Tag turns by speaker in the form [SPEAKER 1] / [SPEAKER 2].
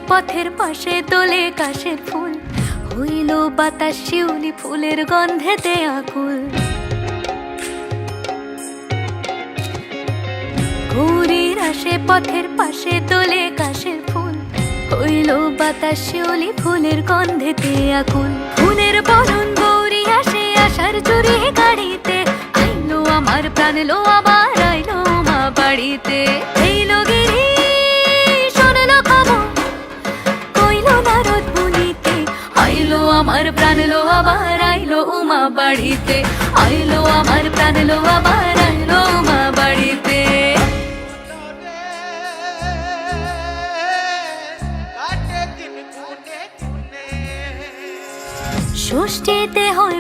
[SPEAKER 1] পথের পাশে তোলে কাশের ফুল, হইল বাতাস শিউলি ফুলের গন্ধেতে আকুল। গৌরীর আসে পথের পাশে তোলে কাশের ফুল, হইল বাতাস শিউলি ফুলের গন্ধেতে আকুল। ফুলের বরণ গৌরী আসে আশার চুরি গাড়িতে, আইলো আমার প্রাণ লো আবার আইলো মা বাড়িতে। এইলো গিরি শোনলো খবর, কইলো নারদ মুনিতে, আইলো আমার প্রাণ লো আবার আইলো উমা বাড়িতে, আইলো আমার প্রাণ লো আবার আইলো উমা বাড়িতে। ষষ্ঠীতে হয়